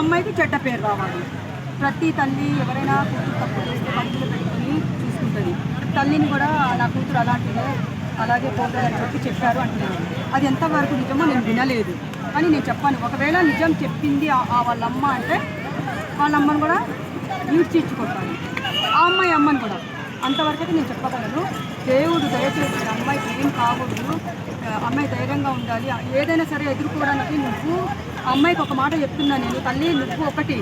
అమ్మాయికి చెడ్డ పేరు రావాలి. ప్రతి తల్లి ఎవరైనా కూతురు తప్పు చేస్తే పనులు పెట్టుకుని చూసుకుంటుంది. తల్లిని కూడా నా కూతురు అలాంటిదే అలాగే పోతుందని చెప్పారు అంటున్నారు. అది ఎంతవరకు నిజమో నేను వినలేదు, కానీ నేను చెప్పాను. ఒకవేళ నిజం చెప్పింది వాళ్ళమ్మ అంటే వాళ్ళమ్మని కూడా ఈడ్చిచ్చుకుంటాను, ఆ అమ్మాయి అమ్మని కూడా. అంతవరకు అయితే నేను చెప్పగలను. దేవుడు దయచేసి అమ్మాయికి ఏం కాకూడదు, అమ్మాయి ధైర్యంగా ఉండాలి. ఏదైనా సరే ఎదుర్కోవడానికి నువ్వు అమ్మాయికి ఒక మాట చెప్తున్నా నేను, తల్లి నువ్వు ఒకటి,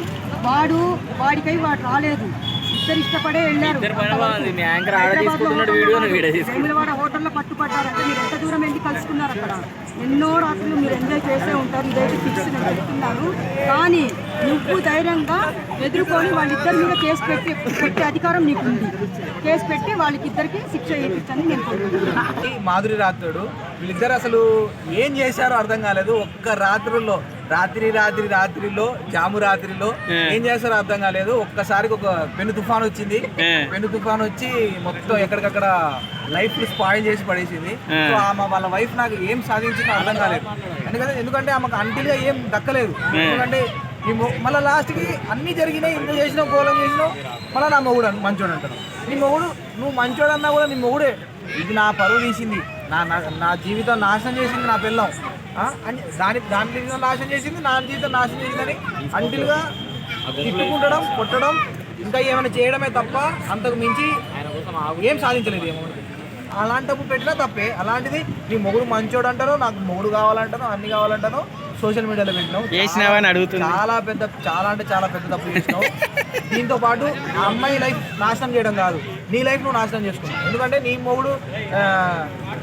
వాడికై వాడు రాలేదు, ఇద్దరు ఇష్టపడే వెళ్ళారు. వేములవాడ హోటల్లో పట్టుపడ్డారంటే మీరు ఎంత దూరం వెళ్ళి కలుసుకున్నారు అక్కడ. ఎన్నో రాత్రులు మీరు ఎంజాయ్ చేసే ఉంటారు, ఇదైతే ఫిక్స్ నేను చెప్తున్నాను. కానీ నువ్వు ధైర్యంగా ఎదుర్కొని వాళ్ళిద్దరి మీద కేసు పెట్టే అధికారం నీకు ఉంది. కేసు పెట్టి వాళ్ళకిద్దరికి శిక్ష చేయించని నేను కోరుకుంటున్నాను. మాధురి రాత్రుడు వీళ్ళిద్దరు అసలు ఏం చేశారో అర్థం కాలేదు. ఒక్క రాత్రిలో జాము రాత్రిలో ఏం చేస్తారో అర్థం కాలేదు. ఒక్కసారికి ఒక పెను తుఫాన్ వచ్చింది. పెను తుఫాన్ వచ్చి మొత్తం ఎక్కడికక్కడ లైఫ్ స్పాయిల్ చేసి పడేసింది. సో ఆమె వాళ్ళ వైఫ్ నాకు ఏం సాధించిందో అర్థం కాలేదు. ఎందుకంటే ఆమెకు అంటిల్గా ఏం దక్కలేదు. ఎందుకంటే మళ్ళీ లాస్ట్కి అన్నీ జరిగినాయి, ఇంత చేసినావు, గోళం చేసినావు, మళ్ళీ నా మొగుడు మంచోడు అంటారు. నీ మొగుడు నువ్వు మంచోడు అన్నా కూడా నీ మొగుడే ఇది నా పరువు తీసింది, నా జీవితం నాశనం చేసింది నా పిల్లం అని దాని జీవితం నాశనం చేసింది, నా జీవితం నాశనం చేసిందని అంటిల్గా తిట్టుకుంటడం, కొట్టడం, ఇంకా ఏమైనా చేయడమే తప్ప అంతకు మించి ఏం సాధించలేదు. ఏమో అలాంటప్పుడు పెట్టినా తప్పే. అలాంటిది నీ మొగుడు మంచోడు అంటారు, నాకు మొగుడు కావాలంటాను, అన్ని కావాలంటాను, సోషల్ మీడియాలో పెట్టినావు. చాలా అంటే చాలా పెద్ద తప్పు చేసినావు. దీంతో పాటు ఆ అమ్మాయి లైఫ్ నాశనం చేయడం కాదు, నీ లైఫ్ నువ్వు నాశనం చేసుకున్నావు. ఎందుకంటే నీ మొగుడు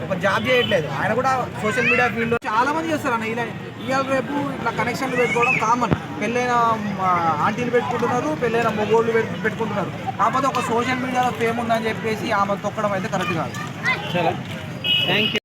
ఒక జాబ్ చేయట్లేదు, ఆయన కూడా సోషల్ మీడియా ఫీల్డ్లో చాలా మంది చేస్తారు అన్న. ఇవాళ రేపు ఇట్లా కనెక్షన్లు పెట్టుకోవడం కామన్. పెళ్ళైన ఆంటీలు పెట్టుకుంటున్నారు, పెళ్ళైన మొగోళ్ళు పెట్టుకుంటున్నారు. కాకపోతే ఒక సోషల్ మీడియాలో ఫేమ్ ఉందని చెప్పేసి ఆమె తొక్కడం అయితే కరెక్ట్ కాదు. Thank you.